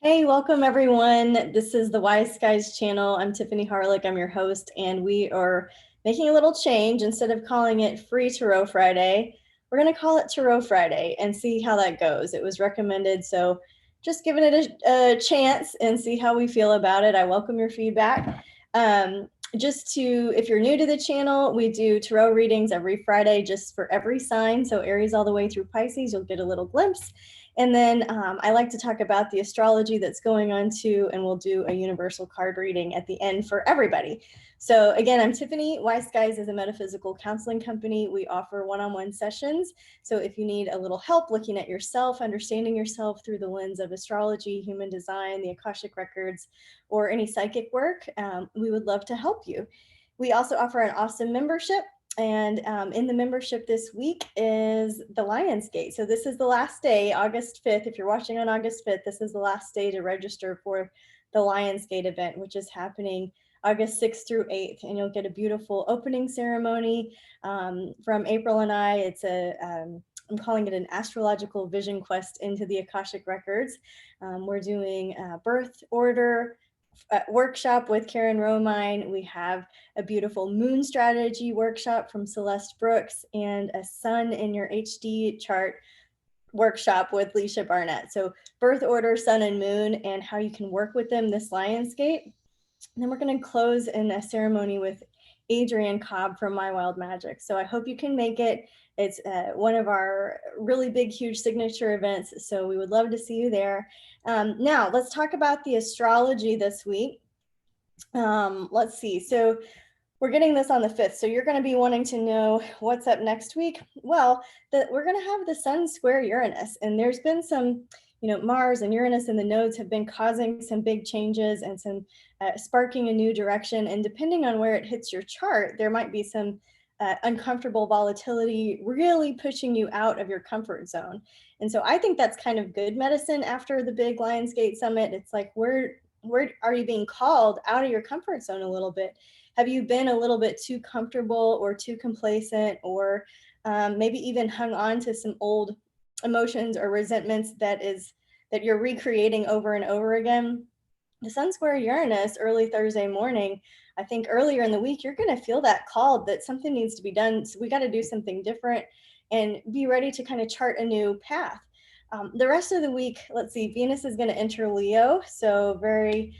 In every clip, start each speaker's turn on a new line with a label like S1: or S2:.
S1: Hey, welcome everyone. This is the Wise Skies channel. I'm Tiffany Harlick. I'm your host, and we are making a little change. Instead of calling it Free Tarot Friday, we're going to call it Tarot Friday and see how that goes. It was recommended, so just giving it a chance and see how we feel about it. I welcome your feedback. If you're new to the channel, we do tarot readings every Friday just for every sign. So Aries all the way through Pisces, you'll get a little glimpse. And then I like to talk about the astrology that's going on too, and we'll do a universal card reading at the end for everybody. So again, I'm Tiffany. Wise Skies is a metaphysical counseling company. We offer one-on-one sessions. So if you need a little help looking at yourself, understanding yourself through the lens of astrology, human design, the Akashic records, or any psychic work, we would love to help you. We also offer an awesome membership. And in the membership this week is the Lionsgate. So this is the last day, August 5th. If you're watching on August 5th, this is the last day to register for the Lionsgate event, which is happening August 6th through 8th. And you'll get a beautiful opening ceremony from April and I. I'm calling it an astrological vision quest into the Akashic records. We're doing birth order, workshop with Karen Romine. We have a beautiful moon strategy workshop from Celeste Brooks and a sun in your HD chart workshop with Leisha Barnett. So birth order, sun and moon, and how you can work with them this Lionsgate. And then we're going to close in a ceremony with Adrienne Cobb from My Wild Magic. So I hope you can make it. It's one of our really big, huge signature events. So we would love to see you there. Now let's talk about the astrology this week. Let's see. So we're getting this on the 5th. So you're going to be wanting to know what's up next week. Well, we're going to have the sun square Uranus, and there's been some, Mars and Uranus and the nodes have been causing some big changes and some sparking a new direction. And depending on where it hits your chart, there might be some uncomfortable volatility really pushing you out of your comfort zone. And so I think that's kind of good medicine after the big Lionsgate summit. It's like, where are you being called out of your comfort zone a little bit? Have you been a little bit too comfortable or too complacent, or maybe even hung on to some old emotions or resentments that you're recreating over and over again? The sun square Uranus early Thursday morning, I think earlier in the week, you're going to feel that call that something needs to be done. So we got to do something different and be ready to kind of chart a new path. The rest of the week, let's see, Venus is going to enter Leo. So very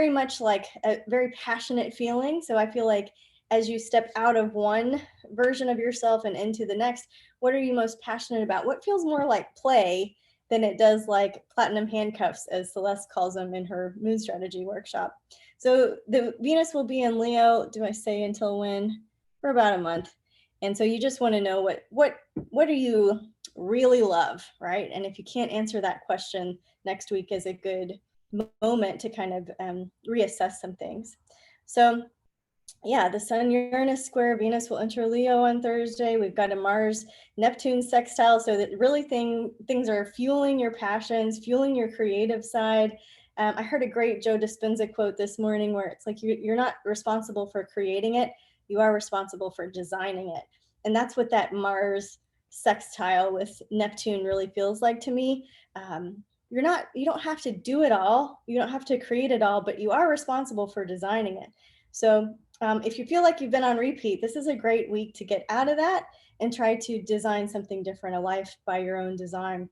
S1: much like a very passionate feeling. So I feel like as you step out of one version of yourself and into the next, what are you most passionate about? What feels more like play than it does like platinum handcuffs, as Celeste calls them in her moon strategy workshop. So the Venus will be in Leo, do I say until when? For about a month. And so you just want to know what do you really love, right? And if you can't answer that question, next week is a good moment to kind of reassess some things. So yeah, the sun Uranus square, Venus will enter Leo on Thursday. We've got a Mars Neptune sextile, so that really things are fueling your passions, fueling your creative side. I heard a great Joe Dispenza quote this morning where it's like you're not responsible for creating it, you are responsible for designing it. And that's what that Mars sextile with Neptune really feels like to me. You don't have to do it all, you don't have to create it all, but you are responsible for designing it. So if you feel like you've been on repeat, this is a great week to get out of that and try to design something different, a life by your own design.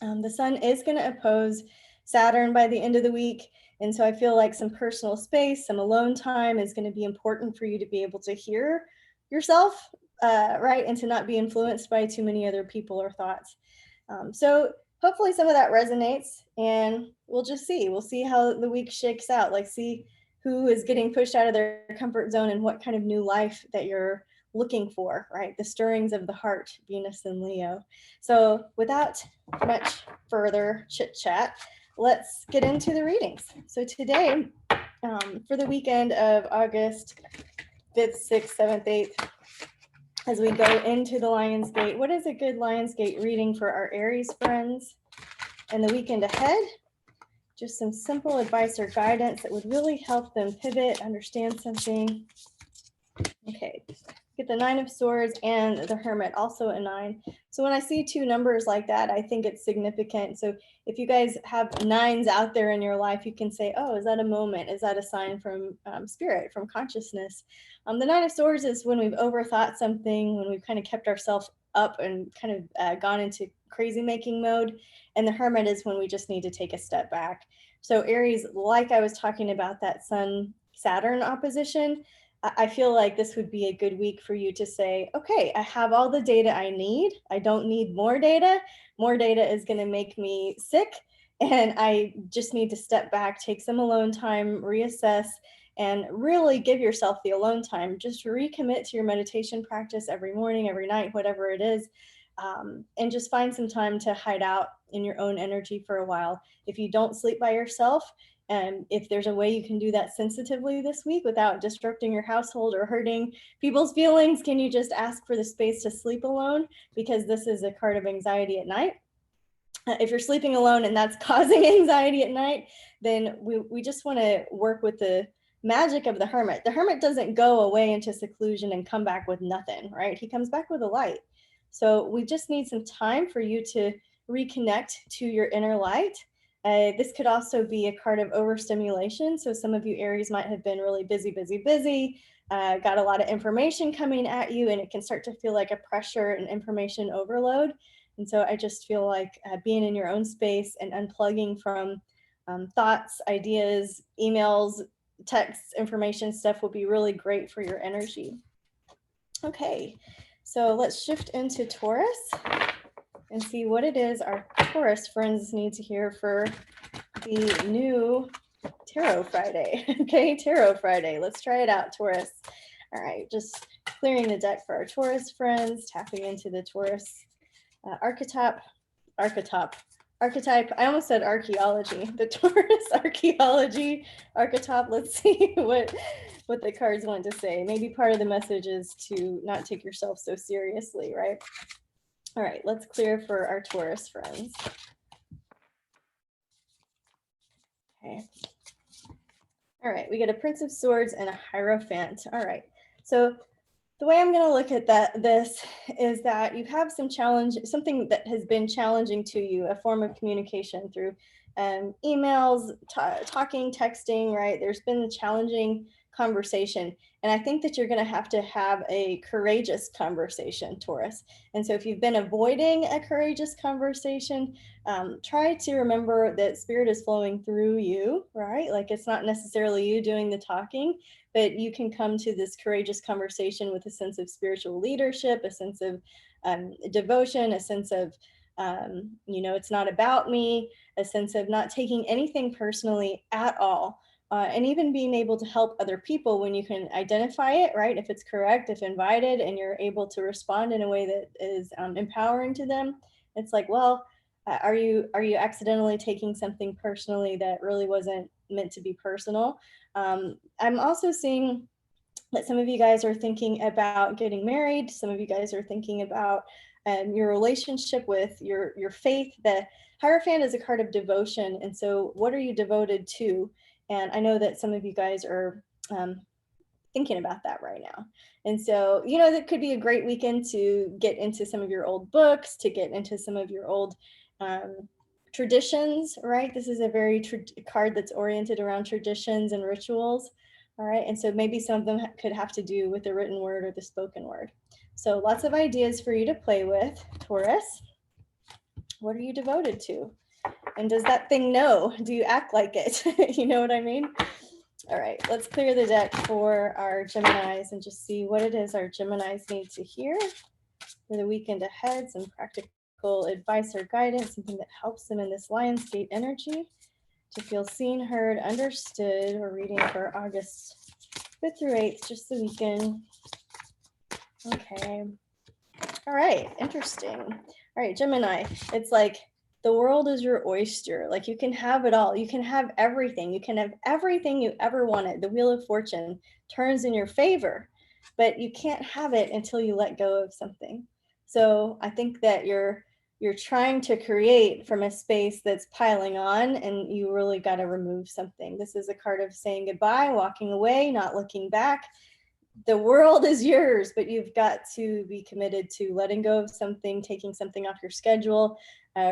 S1: The sun is going to oppose Saturn by the end of the week. And so I feel like some personal space, some alone time is going to be important for you to be able to hear yourself, right? And to not be influenced by too many other people or thoughts. So hopefully some of that resonates, and we'll just see. We'll see how the week shakes out. Like, see who is getting pushed out of their comfort zone and what kind of new life that you're looking for, right? The stirrings of the heart, Venus and Leo. So without much further chit chat, let's get into the readings. So today, for the weekend of August 5th, 6th, 7th, 8th, as we go into the Lionsgate, what is a good Lionsgate reading for our Aries friends? And the weekend ahead, just some simple advice or guidance that would really help them pivot, understand something. Okay, get the 9 of Swords and the Hermit, also a 9. So when I see two numbers like that, I think it's significant. So if you guys have nines out there in your life, you can say, oh, is that a moment? Is that a sign from spirit, from consciousness? The Nine of Swords is when we've overthought something, when we've kind of kept ourselves up and kind of gone into crazy making mode. And the Hermit is when we just need to take a step back. So Aries, like I was talking about that Sun Saturn opposition, I feel like this would be a good week for you to say, okay, I have all the data I need. I don't need more data. More data is going to make me sick. And I just need to step back, take some alone time, reassess, and really give yourself the alone time. Just recommit to your meditation practice every morning, every night, whatever it is. And just find some time to hide out in your own energy for a while. If you don't sleep by yourself, and if there's a way you can do that sensitively this week without disrupting your household or hurting people's feelings, can you just ask for the space to sleep alone? Because this is a card of anxiety at night. If you're sleeping alone and that's causing anxiety at night, then we just want to work with the magic of the Hermit. The Hermit doesn't go away into seclusion and come back with nothing, right? He comes back with a light. So we just need some time for you to reconnect to your inner light. This could also be a card of overstimulation. So some of you Aries might have been really busy, got a lot of information coming at you, and it can start to feel like a pressure and information overload. And so I just feel like being in your own space and unplugging from thoughts, ideas, emails, texts, information stuff will be really great for your energy. Okay, so let's shift into Taurus and see what it is our Taurus friends need to hear for the new Tarot Friday. Okay, Tarot Friday. Let's try it out, Taurus. All right, just clearing the deck for our Taurus friends, tapping into the Taurus archetype. I almost said archaeology. The Taurus archaeology archetype. Let's see what the cards want to say. Maybe part of the message is to not take yourself so seriously, right? All right, let's clear for our Taurus friends. Okay. All right, we get a Prince of Swords and a Hierophant. All right, so the way I'm going to look at this is that you have some challenge, something that has been challenging to you, a form of communication through emails, talking, texting, right? There's been a challenging conversation. And I think that you're going to have a courageous conversation, Taurus. And so if you've been avoiding a courageous conversation, try to remember that spirit is flowing through you, right? Like it's not necessarily you doing the talking, but you can come to this courageous conversation with a sense of spiritual leadership, a sense of devotion, a sense of, it's not about me, a sense of not taking anything personally at all. And even being able to help other people when you can identify it, right? If it's correct, if invited, and you're able to respond in a way that is empowering to them, it's like, well, are you accidentally taking something personally that really wasn't meant to be personal? I'm also seeing that some of you guys are thinking about getting married. Some of you guys are thinking about your relationship with your faith. The Hierophant is a card of devotion. And so what are you devoted to? And I know that some of you guys are thinking about that right now. And so, that could be a great weekend to get into some of your old books, to get into some of your old traditions, right? This is a very card that's oriented around traditions and rituals, all right? And so maybe some of them could have to do with the written word or the spoken word. So lots of ideas for you to play with, Taurus. What are you devoted to? And does that thing know? Do you act like it? You know what I mean? All right, let's clear the deck for our Geminis and just see what it is our Geminis need to hear for the weekend ahead. Some practical advice or guidance, something that helps them in this Lionsgate energy to feel seen, heard, understood. We're reading for August 5th through 8th, just the weekend. Okay. All right, interesting. All right, Gemini, it's like the world is your oyster. Like you can have it all. You can have everything. You can have everything you ever wanted. The Wheel of Fortune turns in your favor, but you can't have it until you let go of something. So I think that you're trying to create from a space that's piling on, and you really got to remove something. This is a card of saying goodbye, walking away, not looking back. the world is yours, but you've got to be committed to letting go of something, taking something off your schedule,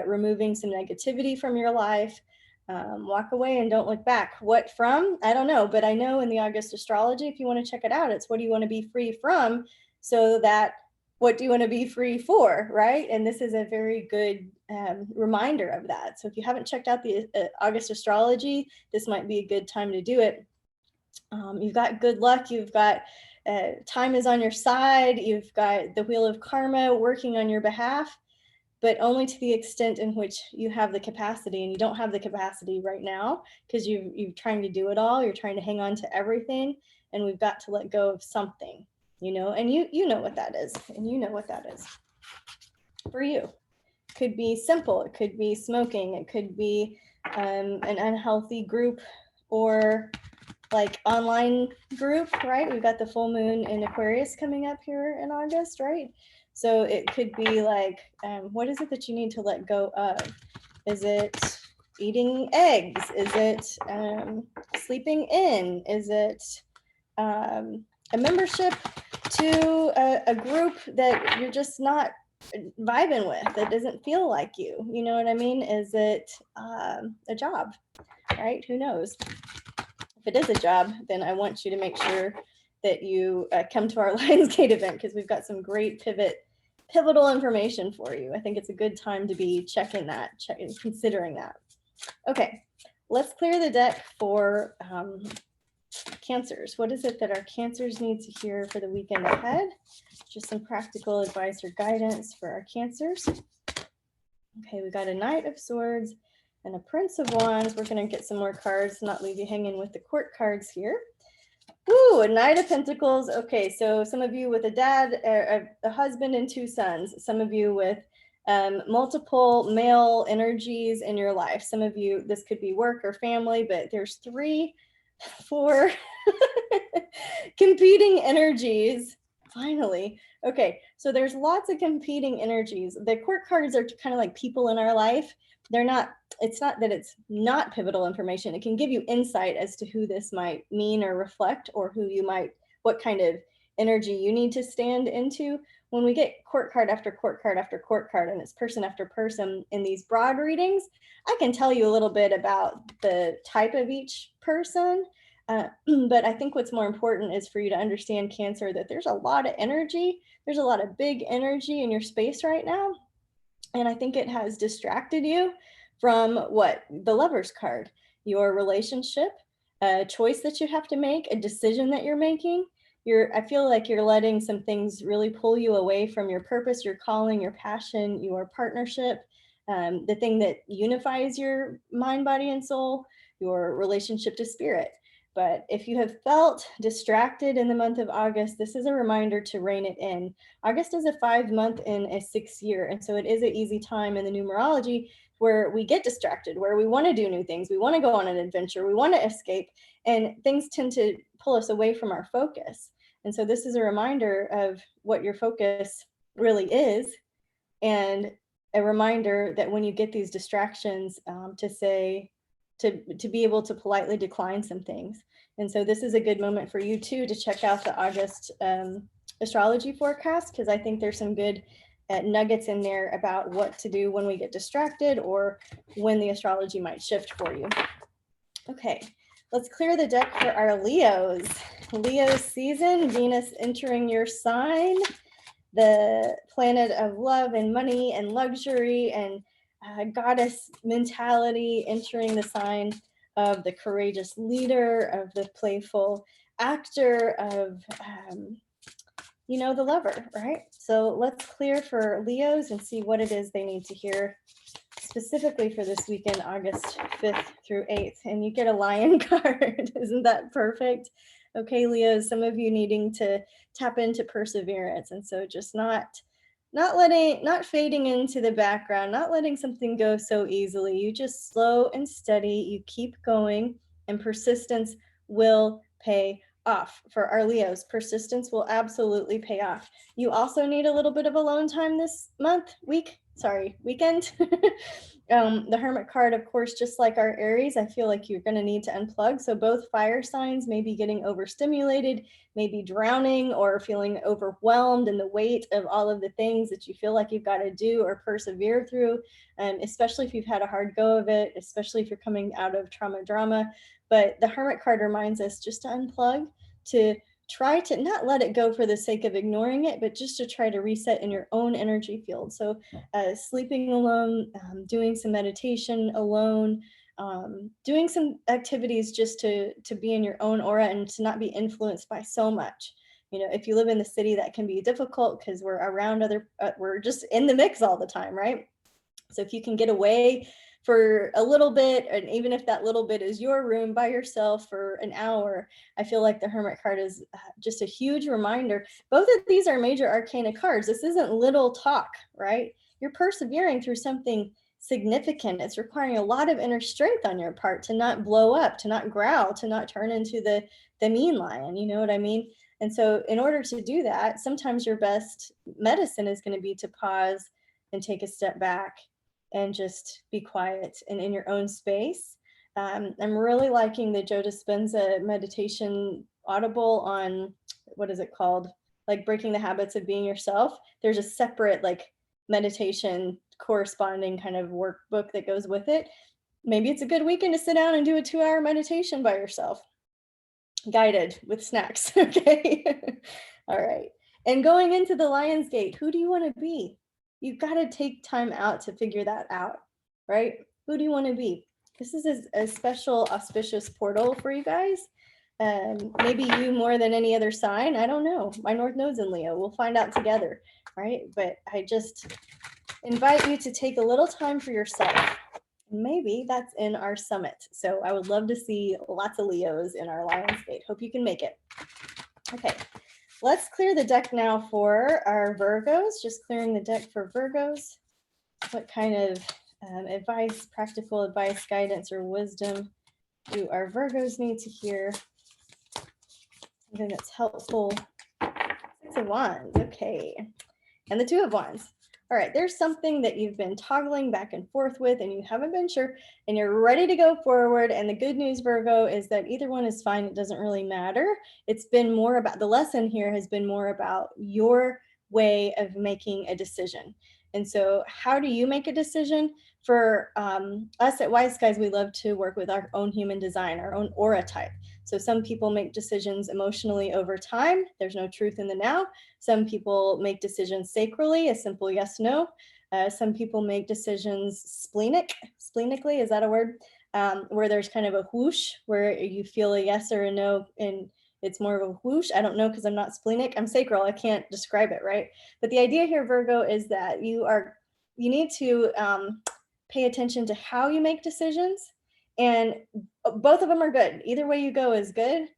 S1: removing some negativity from your life. Walk away and don't look back. What from? I don't know, but I know in the August astrology, if you want to check it out, it's what do you want to be free from, so that what do you want to be free for, right? And this is a very good reminder of that. So if you haven't checked out the August astrology, this might be a good time to do it. You've got good luck, you've got time is on your side, you've got the wheel of karma working on your behalf, but only to the extent in which you have the capacity, and you don't have the capacity right now because you're trying to do it all, you're trying to hang on to everything, and we've got to let go of something, you know, and you know what that is, and you know what that is for you. It could be simple, it could be smoking, it could be an unhealthy group or like online group, right? We've got the full moon in Aquarius coming up here in August, right? So it could be like, what is it that you need to let go of? Is it eating eggs? Is it sleeping in? Is it a membership to a group that you're just not vibing with, that doesn't feel like you? You know what I mean? Is it a job, right? Who knows? If it is a job, then I want you to make sure that you come to our Lionsgate event, because we've got some great pivotal information for you. I think it's a good time to be checking that, considering that. Okay, let's clear the deck for Cancers. What is it that our Cancers need to hear for the weekend ahead? Just some practical advice or guidance for our Cancers. Okay, we got a Knight of Swords and a Prince of Wands. We're going to get some more cards, not leave you hanging with the court cards here. Ooh, a Knight of Pentacles. Okay, so some of you with a dad, a husband and two sons. Some of you with multiple male energies in your life. Some of you, this could be work or family, but there's 3, 4 competing energies. Finally. Okay, so there's lots of competing energies. The court cards are kind of like people in our life. They're not, it's not that it's not pivotal information. It can give you insight as to who this might mean or reflect, or who you might, what kind of energy you need to stand into. When we get court card after court card after court card, and it's person after person in these broad readings, I can tell you a little bit about the type of each person. But I think what's more important is for you to understand, Cancer, that there's a lot of energy. There's a lot of big energy in your space right now. And I think it has distracted you from what? The Lover's card, your relationship, a choice that you have to make, a decision that you're making. I feel like you're letting some things really pull you away from your purpose, your calling, your passion, your partnership, the thing that unifies your mind, body, and soul, your relationship to spirit. But if you have felt distracted in the month of August, this is a reminder to rein it in. August is a 5-month in a 6-year. And so it is an easy time in the numerology where we get distracted, where we want to do new things. We want to go on an adventure. We want to escape. And things tend to pull us away from our focus. And so this is a reminder of what your focus really is. And a reminder that when you get these distractions, to be able to politely decline some things. And so this is a good moment for you too to check out the August astrology forecast, because I think there's some good nuggets in there about what to do when we get distracted, or when the astrology might shift for you. Okay, let's clear the deck for our Leos. Leo season, Venus entering your sign, the planet of love and money and luxury and goddess mentality, entering the sign of the courageous leader, of the playful actor, of the lover, right? So let's clear for Leos and see what it is they need to hear specifically for this weekend, August 5th through 8th. And you get a lion card. Isn't that perfect? Okay, Leos, some of you needing to tap into perseverance. And so just not fading into the background, not letting something go so easily. You just slow and steady, you keep going, and persistence will pay off. For our Leos, persistence will absolutely pay off. You also need a little bit of alone time this week, weekend. The Hermit card, of course, just like our Aries, I feel like you're going to need to unplug. So both fire signs may be getting overstimulated, maybe drowning or feeling overwhelmed in the weight of all of the things that you feel like you've got to do or persevere through, especially if you've had a hard go of it, especially if you're coming out of trauma drama. But the Hermit card reminds us just to unplug, to try to not let it go for the sake of ignoring it, but just to try to reset in your own energy field. So sleeping alone, doing some meditation alone, doing some activities just to be in your own aura and to not be influenced by so much. You know, if you live in the city, that can be difficult because we're around we're just in the mix all the time, right? So if you can get away for a little bit, and even if that little bit is your room by yourself for an hour, I feel like the Hermit card is just a huge reminder. Both of these are major arcana cards. This isn't little talk, right? You're persevering through something significant. It's requiring a lot of inner strength on your part to not blow up, to not growl, to not turn into the mean lion. You know what I mean? And so in order to do that, sometimes your best medicine is going to be to pause and take a step back and just be quiet and in your own space. I'm really liking the Joe Dispenza meditation audible on, what is it called? Like Breaking the Habits of Being Yourself. There's a separate like meditation corresponding kind of workbook that goes with it. Maybe it's a good weekend to sit down and do a 2-hour meditation by yourself, guided with snacks. Okay. All right. And going into the Lion's Gate, who do you want to be? You've got to take time out to figure that out, right? Who do you want to be? This is a special auspicious portal for you guys. Maybe you more than any other sign. I don't know. My North Node's in Leo. We'll find out together, right? But I just invite you to take a little time for yourself. Maybe that's in our summit. So I would love to see lots of Leos in our Lionsgate. Hope you can make it. Okay, let's clear the deck now for our Virgos. Just clearing the deck for Virgos. What kind of advice, practical advice, guidance, or wisdom do our Virgos need to hear? Something that's helpful. 6 of Wands, okay. And the 2 of Wands. All right, there's something that you've been toggling back and forth with and you haven't been sure and you're ready to go forward. And the good news, Virgo, is that either one is fine. It doesn't really matter. It's been more about, the lesson here has been more about your way of making a decision. And so how do you make a decision? For us at Wise Skies, we love to work with our own human design, our own aura type. So some people make decisions emotionally over time. There's no truth in the now. Some people make decisions sacrally, a simple yes, no. Some people make decisions splenically, is that a word? Where there's kind of a whoosh, where you feel a yes or a no, and it's more of a whoosh. I don't know because I'm not splenic. I'm sacral. I can't describe it, right? But the idea here, Virgo, is that you need to pay attention to how you make decisions. And both of them are good. Either way you go is good.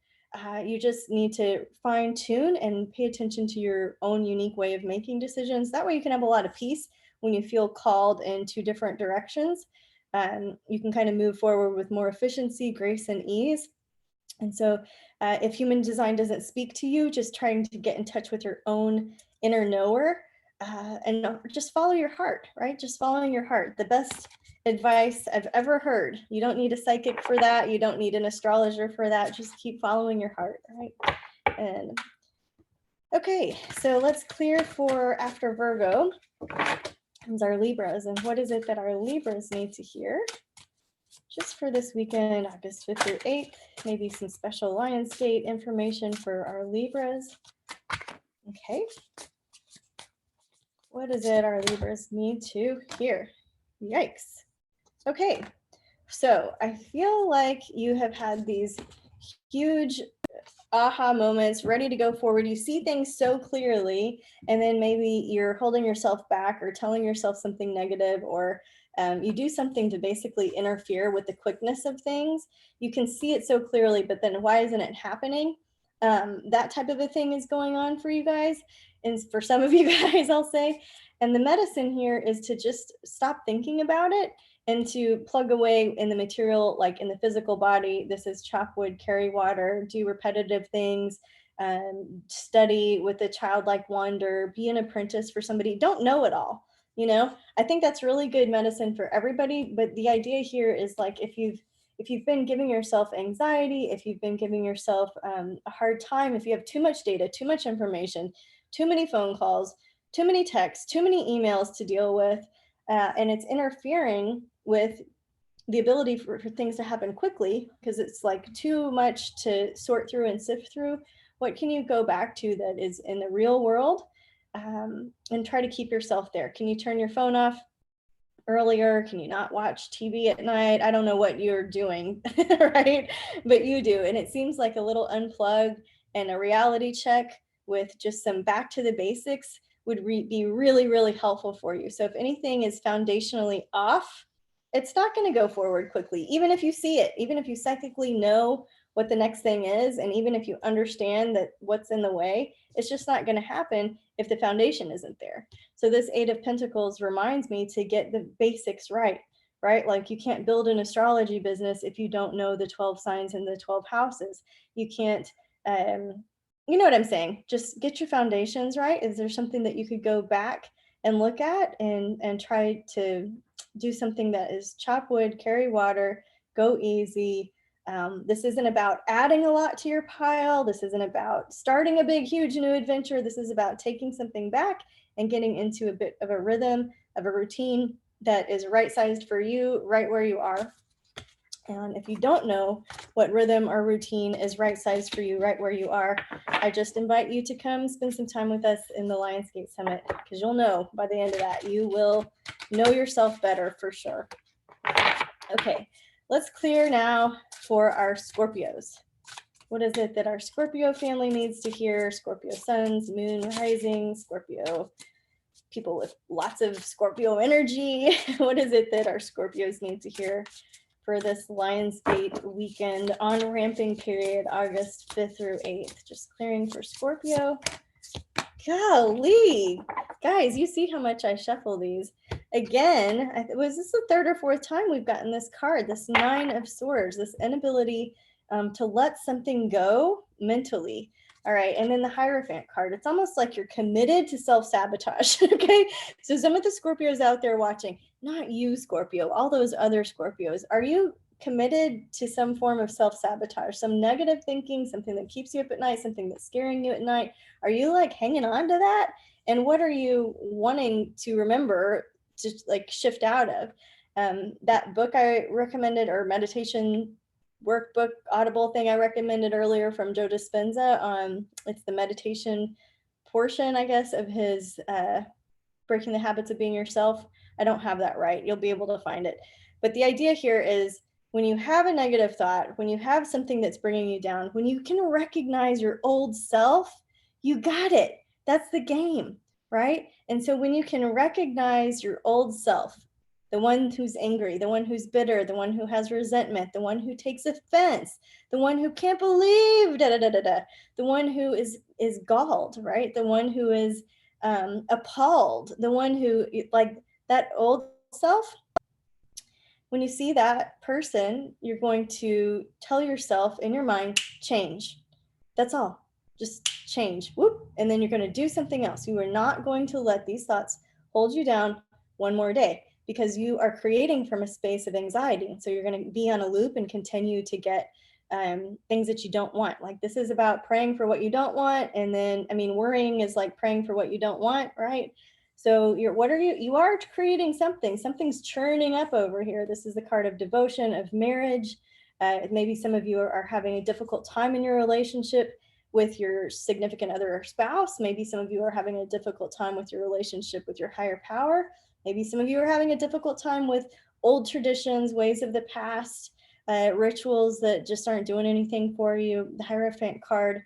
S1: You just need to fine tune and pay attention to your own unique way of making decisions. That way you can have a lot of peace when you feel called in 2 different directions. You can kind of move forward with more efficiency, grace, and ease. And so if human design doesn't speak to you, just trying to get in touch with your own inner knower and just follow your heart, right? Just following your heart. The best advice I've ever heard. You don't need a psychic for that. You don't need an astrologer for that. Just keep following your heart, right? And okay, so let's clear for after Virgo. Comes our Libras. And what is it that our Libras need to hear? Just for this weekend, August 5th through 8th, maybe some special Lionsgate information for our Libras. Okay. What is it our Libras need to hear? Yikes. Okay, so I feel like you have had these huge aha moments, ready to go forward. You see things so clearly, and then maybe you're holding yourself back or telling yourself something negative, or you do something to basically interfere with the quickness of things. You can see it so clearly, but then why isn't it happening? That type of a thing is going on for you guys. And for some of you guys, I'll say, and the medicine here is to just stop thinking about it and to plug away in the material, like in the physical body. This is chop wood, carry water, do repetitive things, study with a childlike wonder, be an apprentice for somebody. Don't know it all. You know, I think that's really good medicine for everybody. But the idea here is like, if you've been giving yourself anxiety, if you've been giving yourself a hard time, if you have too much data, too much information, too many phone calls, too many texts, too many emails to deal with, and it's interfering with the ability for things to happen quickly, because it's like too much to sort through and sift through, what can you go back to that is in the real world, and try to keep yourself there? Can you turn your phone off earlier? Can you not watch TV at night? I don't know what you're doing, right? But you do. And it seems like a little unplug and a reality check with just some back to the basics would be really, really helpful for you. So if anything is foundationally off, it's not going to go forward quickly. Even if you see it, even if you psychically know what the next thing is, and even if you understand that what's in the way, it's just not going to happen if the foundation isn't there. So this Eight of Pentacles reminds me to get the basics right, right? Like, you can't build an astrology business if you don't know the 12 signs and the 12 houses. You can't, you know what I'm saying? Just get your foundations right. Is there something that you could go back and look at and try to do something that is chop wood, carry water, go easy? This isn't about adding a lot to your pile. This isn't about starting a big, huge new adventure. This is about taking something back and getting into a bit of a rhythm, of a routine that is right-sized for you, right where you are. And if you don't know what rhythm or routine is right-sized for you, right where you are, I just invite you to come spend some time with us in the Lionsgate Summit, because you'll know by the end of that, you will know yourself better for sure. Okay, let's clear now for our Scorpios. What is it that our Scorpio family needs to hear? Scorpio suns, moon, rising, Scorpio people with lots of Scorpio energy. What is it that our Scorpios need to hear for this Lionsgate weekend on-ramping period, August 5th through 8th? Just clearing for Scorpio. Golly, guys, you see how much I shuffle these. Again, was this the third or fourth time we've gotten this card, this Nine of Swords, this inability to let something go mentally. All right, and then the Hierophant card. It's almost like you're committed to self-sabotage, okay? So some of the Scorpios out there watching, not you, Scorpio, all those other Scorpios, are you committed to some form of self-sabotage, some negative thinking, something that keeps you up at night, something that's scaring you at night? Are you like hanging on to that? And what are you wanting to remember to like shift out of? That book I recommended, or meditation workbook audible thing I recommended earlier from Joe Dispenza, it's the meditation portion, I guess, of his Breaking the Habits of Being Yourself. I don't have that right. You'll be able to find it. But the idea here is, when you have a negative thought, when you have something that's bringing you down, when you can recognize your old self, you got it. That's the game, right? And so when you can recognize your old self, the one who's angry, the one who's bitter, the one who has resentment, the one who takes offense, the one who can't believe the one who is galled, right? The one who is appalled, the one who, like, that old self. When you see that person, you're going to tell yourself in your mind, change. That's all. Just change. Whoop. And then you're going to do something else. You are not going to let these thoughts hold you down one more day, because you are creating from a space of anxiety. And so you're going to be on a loop and continue to get things that you don't want. Like, this is about praying for what you don't want. And then, I mean, worrying is like praying for what you don't want, right? So you are creating something. Something's churning up over here. This is the card of devotion, of marriage. Maybe some of you are having a difficult time in your relationship with your significant other or spouse. Maybe some of you are having a difficult time with your relationship with your higher power. Maybe some of you are having a difficult time with old traditions, ways of the past, rituals that just aren't doing anything for you. The Hierophant card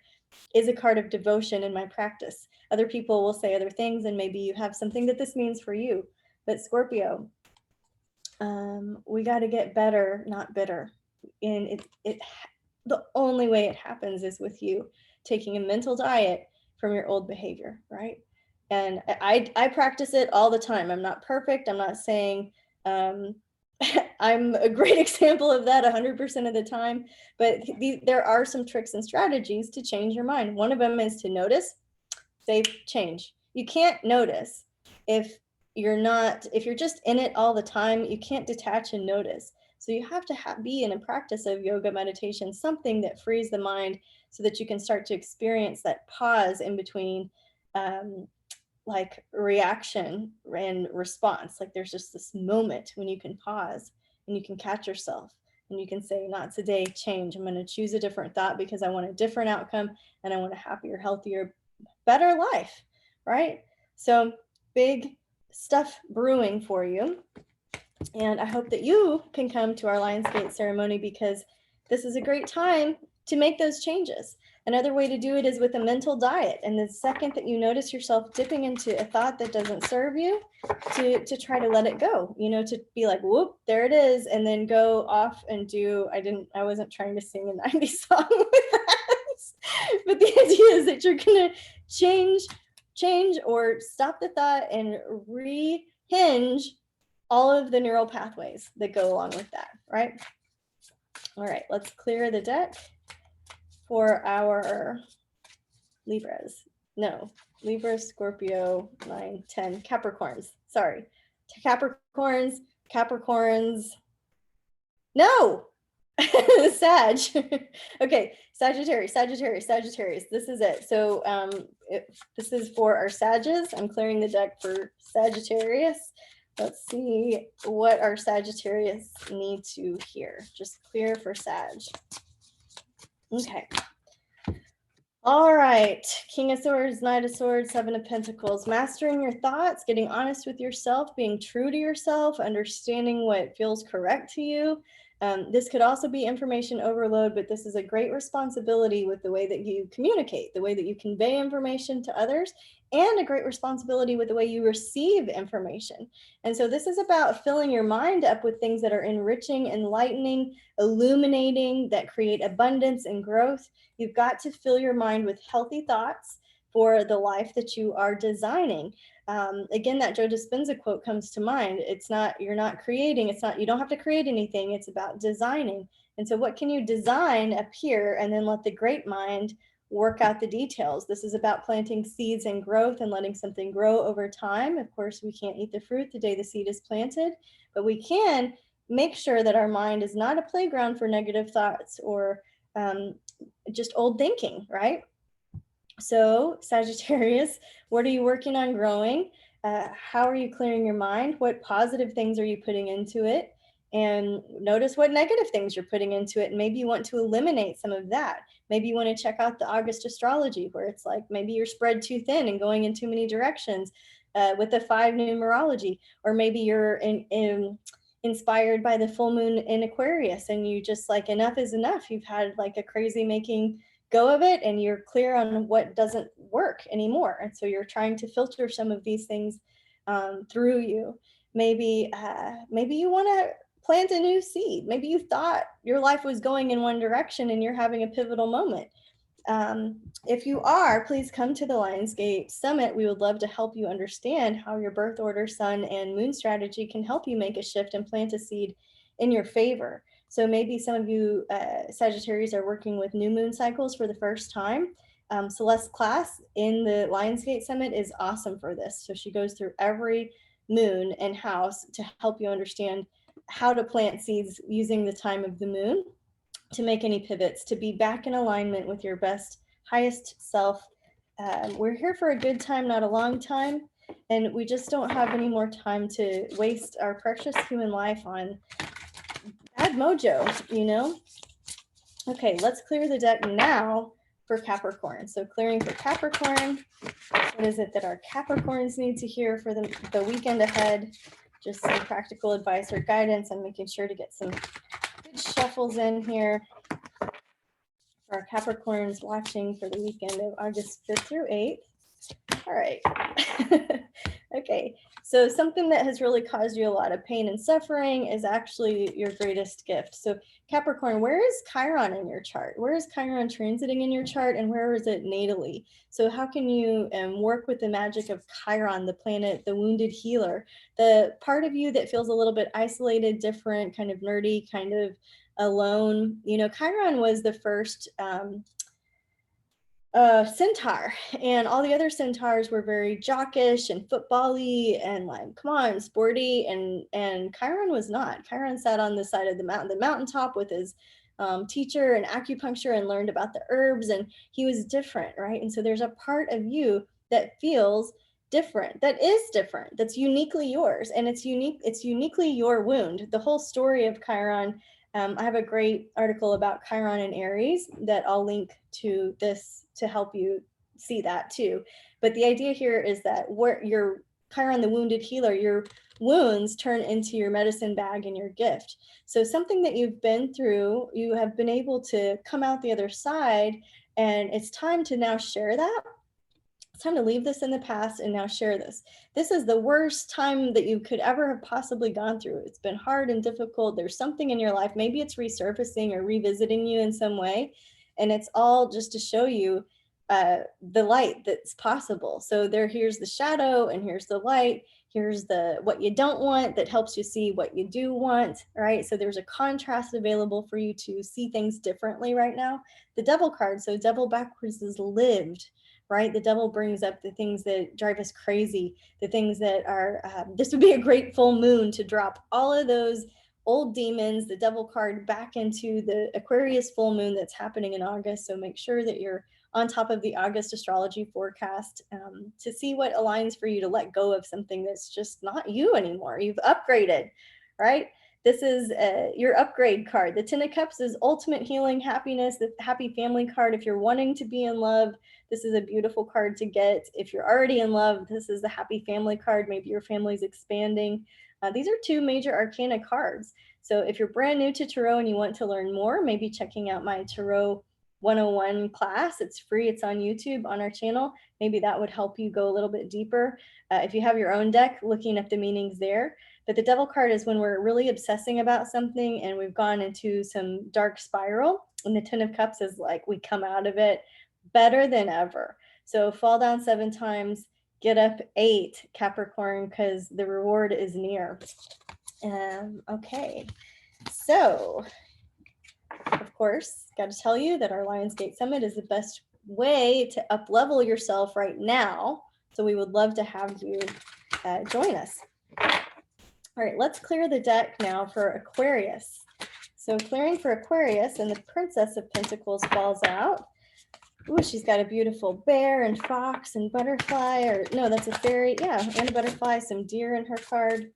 S1: is a card of devotion in my practice. Other people will say other things, and maybe you have something that this means for you. But Scorpio, we got to get better, not bitter. And the only way it happens is with you taking a mental diet from your old behavior, right? And I practice it all the time. I'm not perfect. I'm not saying I'm a great example of that 100% of the time, but there are some tricks and strategies to change your mind. One of them is to notice, say, change. You can't notice if you're not, if you're just in it all the time, you can't detach and notice. So you have to be in a practice of yoga, meditation, something that frees the mind so that you can start to experience that pause in between, like reaction and response. Like there's just this moment when you can pause and you can catch yourself and you can say, not today, change. I'm going to choose a different thought because I want a different outcome and I want a happier, healthier, better life, right? So big stuff brewing for you. And I hope that you can come to our Lionsgate ceremony because this is a great time to make those changes. Another way to do it is with a mental diet. And the second that you notice yourself dipping into a thought that doesn't serve you, to try to let it go, you know, to be like, whoop, there it is. And then go off and do, I wasn't trying to sing a 90s song with that. But the idea is that you're going to change or stop the thought and rehinge all of the neural pathways that go along with that, right? All right, let's clear the deck for our Libras. No, Libra, Scorpio, 9, 10, Capricorns. Sorry, Capricorns. No, Sag. Okay, Sagittarius. This is it. So this is for our Sages. I'm clearing the deck for Sagittarius. Let's see what our Sagittarius need to hear. Just clear for Sag. Okay. All right. King of Swords, Knight of Swords, Seven of Pentacles. Mastering your thoughts, getting honest with yourself, being true to yourself, understanding what feels correct to you. This could also be information overload, but this is a great responsibility with the way that you communicate, the way that you convey information to others, and a great responsibility with the way you receive information. And so this is about filling your mind up with things that are enriching, enlightening, illuminating, that create abundance and growth. You've got to fill your mind with healthy thoughts for the life that you are designing. Again, that Joe Dispenza quote comes to mind. It's not, you're not creating, it's not, you don't have to create anything. It's about designing. And so what can you design up here and then let the great mind work out the details? This is about planting seeds and growth and letting something grow over time. Of course, we can't eat the fruit the day the seed is planted, but we can make sure that our mind is not a playground for negative thoughts or just old thinking, right? So Sagittarius, what are you working on growing? How are you clearing your mind? What positive things are you putting into it? And notice what negative things you're putting into it. And maybe you want to eliminate some of that. Maybe you want to check out the August astrology where it's like maybe you're spread too thin and going in too many directions with the 5 numerology. Or maybe you're inspired by the full moon in Aquarius and you just like, enough is enough. You've had like a crazy making go of it and you're clear on what doesn't work anymore. And so you're trying to filter some of these things through you. Maybe you want to plant a new seed. Maybe you thought your life was going in one direction and you're having a pivotal moment. If you are, please come to the Lionsgate Summit. We would love to help you understand how your birth order, sun, and moon strategy can help you make a shift and plant a seed in your favor. So maybe some of you Sagittarius are working with new moon cycles for the first time. Celeste's class in the Lionsgate Summit is awesome for this. So she goes through every moon and house to help you understand how to plant seeds using the time of the moon, to make any pivots, to be back in alignment with your best, highest self. We're here for a good time, not a long time. And we just don't have any more time to waste our precious human life on bad mojo, you know? Okay, let's clear the deck now for Capricorn. So clearing for Capricorn, what is it that our Capricorns need to hear for the weekend ahead? Just some practical advice or guidance. I'm making sure to get some good shuffles in here for our Capricorns watching for the weekend of August 5th through 8th. All right. Okay, so something that has really caused you a lot of pain and suffering is actually your greatest gift. So Capricorn, where is Chiron in your chart? Where is Chiron transiting in your chart and where is it natally? So how can you work with the magic of Chiron, the planet, the wounded healer, the part of you that feels a little bit isolated, different, kind of nerdy, kind of alone? You know, Chiron was the first Centaur, and all the other centaurs were very jockish and football-y and like, come on, sporty, and Chiron was not. Chiron sat on the side of the mountaintop with his teacher and acupuncture and learned about the herbs, and he was different, right? And so there's a part of you that feels different, that is different, that's uniquely yours, and it's uniquely your wound. The whole story of Chiron, I have a great article about Chiron and Aries that I'll link to this to help you see that too. But the idea here is that where your Chiron, the wounded healer, your wounds turn into your medicine bag and your gift. So something that you've been through, you have been able to come out the other side, and it's time to now share that. It's time to leave this in the past and now share this. This is the worst time that you could ever have possibly gone through. It's been hard and difficult. There's something in your life, maybe it's resurfacing or revisiting you in some way. And it's all just to show you the light that's possible. So here's the shadow and here's the light. Here's what you don't want that helps you see what you do want, right? So there's a contrast available for you to see things differently right now. The Devil card, so Devil backwards is lived, right? The Devil brings up the things that drive us crazy, the things that are, this would be a great full moon to drop all of those old demons, the Devil card, back into the Aquarius full moon that's happening in August. So make sure that you're on top of the August astrology forecast to see what aligns for you to let go of something that's just not you anymore. You've upgraded, right? This is your upgrade card. The Ten of Cups is ultimate healing, happiness, the happy family card. If you're wanting to be in love, this is a beautiful card to get. If you're already in love, this is the happy family card. Maybe your family's expanding. These are two major arcana cards. So if you're brand new to Tarot and you want to learn more, maybe checking out my Tarot 101 class. It's free. It's on YouTube on our channel. Maybe that would help you go a little bit deeper. If you have your own deck, looking at the meanings there. But the Devil card is when we're really obsessing about something and we've gone into some dark spiral. And the Ten of Cups is like we come out of it better than ever. So fall down 7 times, get up 8, Capricorn, because the reward is near. Okay, so of course, got to tell you that our Lionsgate Summit is the best way to up-level yourself right now. So we would love to have you join us. All right, let's clear the deck now for Aquarius. So clearing for Aquarius, and the Princess of Pentacles falls out. Ooh, she's got a beautiful bear and fox and butterfly, or no, that's a fairy. Yeah, and a butterfly, some deer in her card.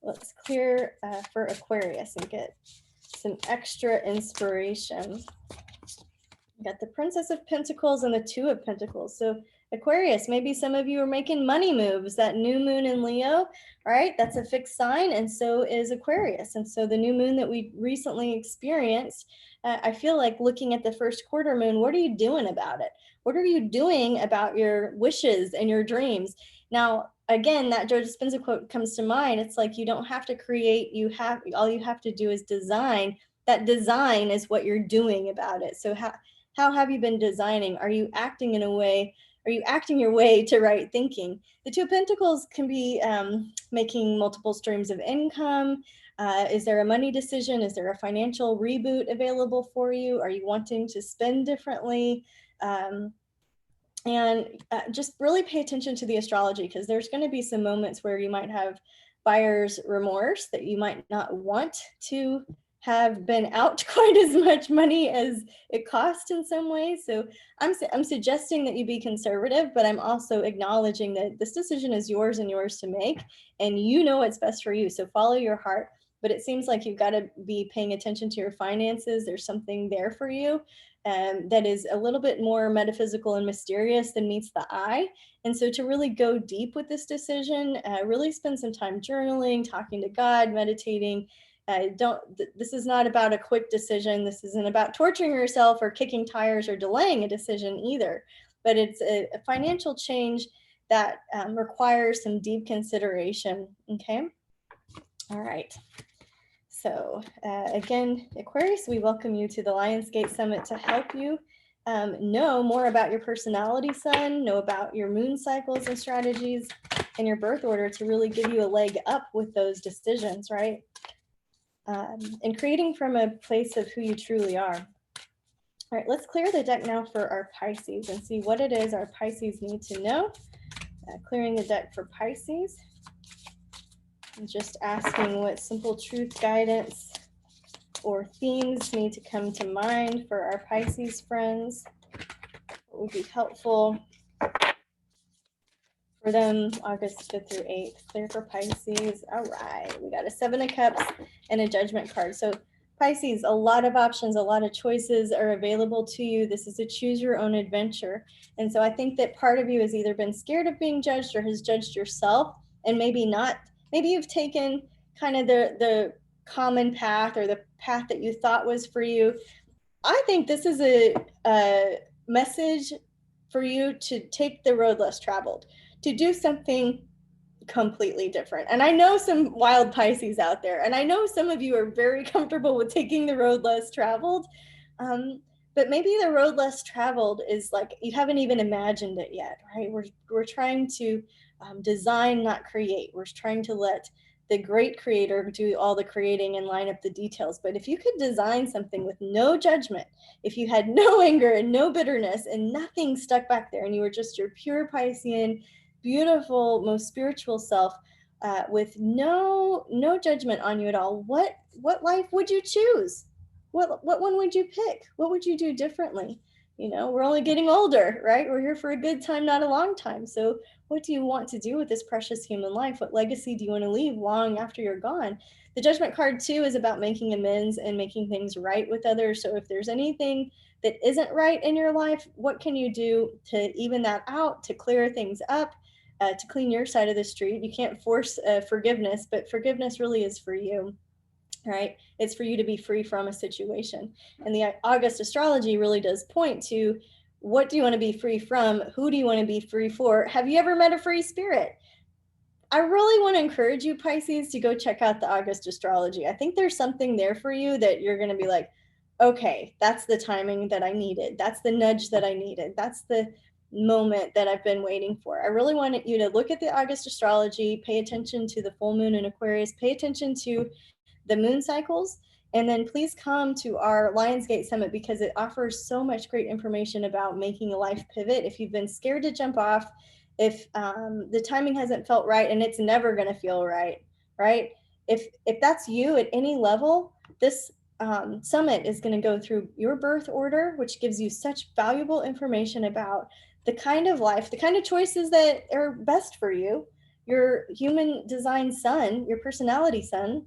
S1: Let's clear for Aquarius and get some extra inspiration. We got the Princess of Pentacles and the Two of Pentacles. So Aquarius, maybe some of you are making money moves. That new moon in Leo, right? That's a fixed sign, and so is Aquarius. And so the new moon that we recently experienced, I feel like looking at the first quarter moon, what are you doing about it? What are you doing about your wishes and your dreams? Now, again, that Joe Dispenza quote comes to mind. It's like you don't have to create, all you have to do is design. That design is what you're doing about it. So how have you been designing? Are you acting in a way? Are you acting your way to right thinking? The Two of Pentacles can be making multiple streams of income. Is there a money decision? Is there a financial reboot available for you? Are you wanting to spend differently? And just really pay attention to the astrology, because there's going to be some moments where you might have buyer's remorse, that you might not want to have been out quite as much money as it cost in some ways. So I'm suggesting that you be conservative, but I'm also acknowledging that this decision is yours and yours to make, and you know what's best for you. So follow your heart. But it seems like you've got to be paying attention to your finances. There's something there for you that is a little bit more metaphysical and mysterious than meets the eye. And so to really go deep with this decision, really spend some time journaling, talking to God, meditating. This is not about a quick decision. This isn't about torturing yourself or kicking tires or delaying a decision either. But it's a financial change that requires some deep consideration. Okay. All right. So again, Aquarius, we welcome you to the Lionsgate Summit to help you know more about your personality sun, know about your moon cycles and strategies and your birth order to really give you a leg up with those decisions, right? And creating from a place of who you truly are. All right, let's clear the deck now for our Pisces and see what it is our Pisces need to know. Clearing the deck for Pisces. And just asking what simple truth, guidance, or themes need to come to mind for our Pisces friends. What would be helpful for them August 5th through 8th. Clear for Pisces. All right, we got a 7 of Cups and a Judgment card. So Pisces, a lot of options, a lot of choices are available to you. This is a choose your own adventure. And so I think that part of you has either been scared of being judged or has judged yourself, and maybe not. Maybe you've taken kind of the common path or the path that you thought was for you. I think this is a message for you to take the road less traveled, to do something completely different. And I know some wild Pisces out there, and I know some of you are very comfortable with taking the road less traveled. But maybe the road less traveled is like you haven't even imagined it yet, right? We're trying to design, not create. We're trying to let the great creator do all the creating and line up the details. But if you could design something with no judgment, if you had no anger and no bitterness and nothing stuck back there, and you were just your pure Piscean, beautiful, most spiritual self, with no judgment on you at all, what life would you choose? What one would you pick? What would you do differently? You know, we're only getting older, right? We're here for a good time, not a long time. So what do you want to do with this precious human life? What legacy do you want to leave long after you're gone? The Judgment card too is about making amends and making things right with others. So if there's anything that isn't right in your life, what can you do to even that out, to clear things up, to clean your side of the street? You can't force forgiveness, but forgiveness really is for you. Right? It's for you to be free from a situation. And the August astrology really does point to, what do you want to be free from? Who do you want to be free for? Have you ever met a free spirit? I really want to encourage you, Pisces, to go check out the August astrology. I think there's something there for you that you're going to be like, okay, that's the timing that I needed. That's the nudge that I needed. That's the moment that I've been waiting for. I really wanted you to look at the August astrology, pay attention to the full moon in Aquarius, pay attention to the moon cycles, and then please come to our Lionsgate Summit because it offers so much great information about making a life pivot. If you've been scared to jump off, if the timing hasn't felt right, and it's never going to feel right, right? If that's you at any level, this summit is going to go through your birth order, which gives you such valuable information about the kind of life, the kind of choices that are best for you, your human design sun, your personality sun,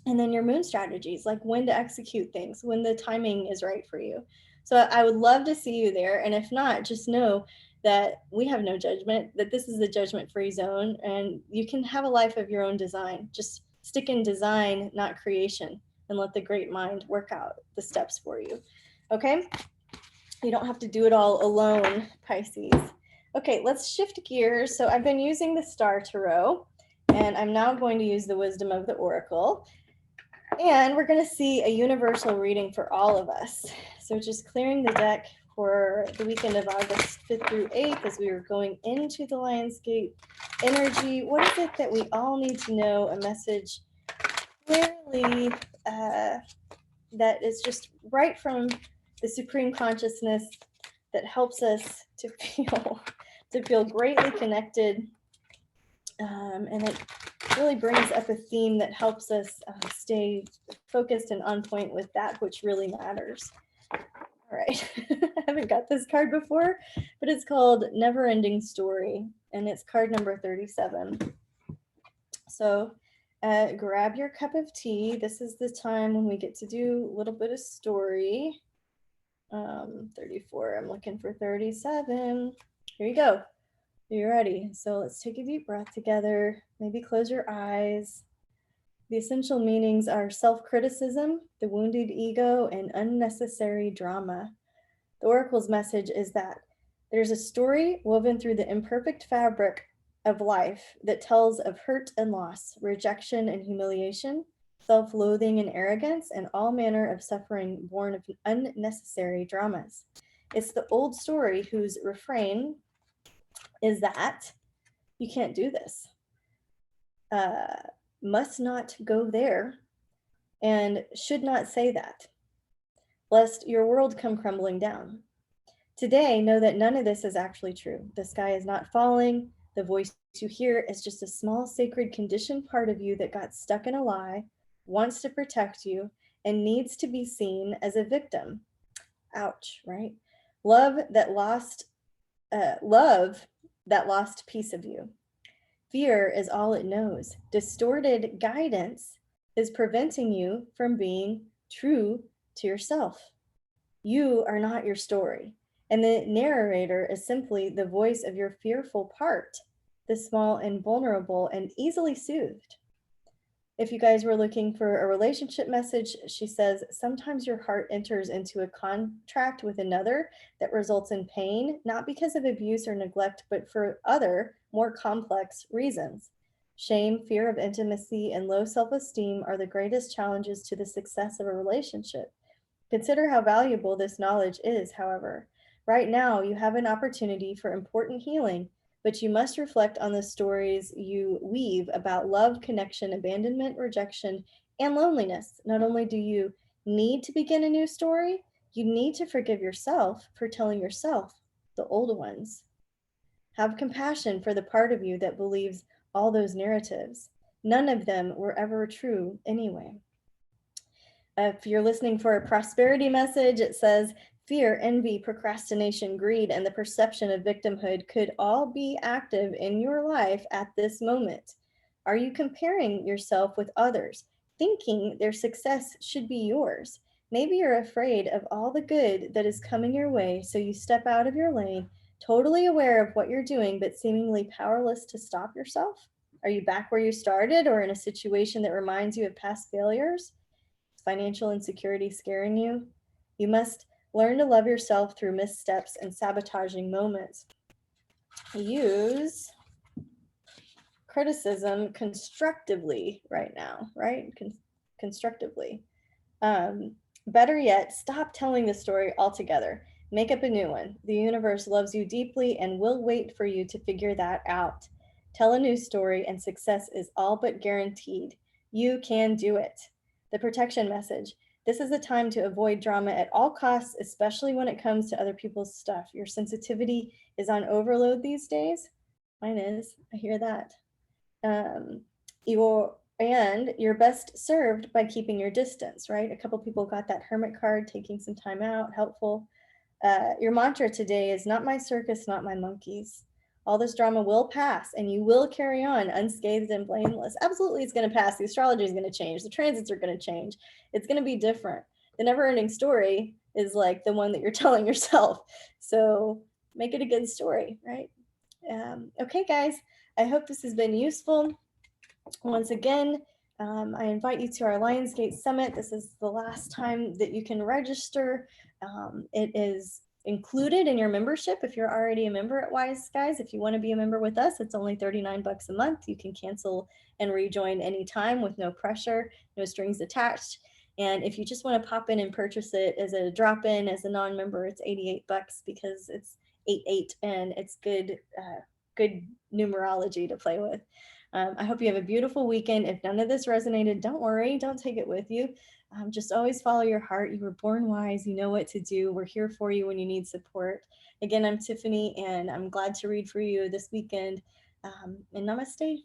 S1: and then your moon strategies, like when to execute things, when the timing is right for you. So I would love to see you there. And if not, just know that we have no judgment, that this is the judgment-free zone, and you can have a life of your own design. Just stick in design, not creation, and let the great mind work out the steps for you. Okay? You don't have to do it all alone, Pisces. Okay, let's shift gears. So I've been using the Star Tarot, and I'm now going to use the Wisdom of the Oracle. And we're going to see a universal reading for all of us. So just clearing the deck for the weekend of August 5th through 8th as we are going into the Lionsgate energy. What is it that we all need to know? A message clearly that is just right from the Supreme Consciousness that helps us to feel greatly connected, and it really brings up a theme that helps us stay focused and on point with that which really matters. All right, I haven't got this card before, but it's called Never Ending Story, and it's card number 37. So grab your cup of tea. This is the time when we get to do a little bit of story. 34, I'm looking for 37. Here you go. You're ready. So let's take a deep breath together. Maybe close your eyes. The essential meanings are self-criticism, the wounded ego, and unnecessary drama. The Oracle's message is that there's a story woven through the imperfect fabric of life that tells of hurt and loss, rejection and humiliation, self-loathing and arrogance, and all manner of suffering born of unnecessary dramas. It's the old story whose refrain is that you can't do this, must not go there, and should not say that. lest your world come crumbling down. Today, know that none of this is actually true. The sky is not falling. The voice you hear is just a small, sacred, conditioned part of you that got stuck in a lie, wants to protect you, and needs to be seen as a victim. Ouch, right? Love that lost, love that lost piece of you. Fear is all it knows. Distorted guidance is preventing you from being true to yourself. You are not your story. And the narrator is simply the voice of your fearful part, the small and vulnerable and easily soothed. If you guys were looking for a relationship message, she says, sometimes your heart enters into a contract with another that results in pain, not because of abuse or neglect, but for other, more complex reasons. Shame, fear of intimacy, and low self-esteem are the greatest challenges to the success of a relationship. Consider how valuable this knowledge is, however. Right now, you have an opportunity for important healing, but you must reflect on the stories you weave about love, connection, abandonment, rejection, and loneliness. Not only do you need to begin a new story, you need to forgive yourself for telling yourself the old ones. Have compassion for the part of you that believes all those narratives. None of them were ever true anyway. If you're listening for a prosperity message, it says, fear, envy, procrastination, greed, and the perception of victimhood could all be active in your life at this moment. Are you comparing yourself with others, thinking their success should be yours? Maybe you're afraid of all the good that is coming your way, so you step out of your lane, totally aware of what you're doing, but seemingly powerless to stop yourself? Are you back where you started or in a situation that reminds you of past failures? Financial insecurity scaring you? You must learn to love yourself through missteps and sabotaging moments. Use criticism constructively right now, right? Constructively. Better yet, stop telling the story altogether. Make up a new one. The universe loves you deeply and will wait for you to figure that out. Tell a new story, and success is all but guaranteed. You can do it. The protection message. This is a time to avoid drama at all costs, especially when it comes to other people's stuff. Your sensitivity is on overload these days. Mine is. I hear that. You're best served by keeping your distance, right? A couple people got that hermit card, taking some time out, helpful. Your mantra today is not my circus, not my monkeys. All this drama will pass and you will carry on unscathed and blameless. Absolutely, it's going to pass. The astrology is going to change. The transits are going to change. It's going to be different. The never-ending story is like the one that you're telling yourself. So make it a good story, right? Okay, guys, I hope this has been useful. Once again, I invite you to our Lionsgate Summit. This is the last time that you can register. It is included in your membership if you're already a member at Wise Skies. If you want to be a member with us, it's only $39 a month. You can cancel and rejoin anytime with no pressure, no strings attached. And if you just want to pop in and purchase it as a drop-in, as a non-member, it's $88 because it's 88 and it's good numerology to play with. I hope you have a beautiful weekend. If none of this resonated, don't worry. Don't take it with you. Just always follow your heart. You were born wise. You know what to do. We're here for you when you need support. Again, I'm Tiffany, and I'm glad to read for you this weekend. And namaste.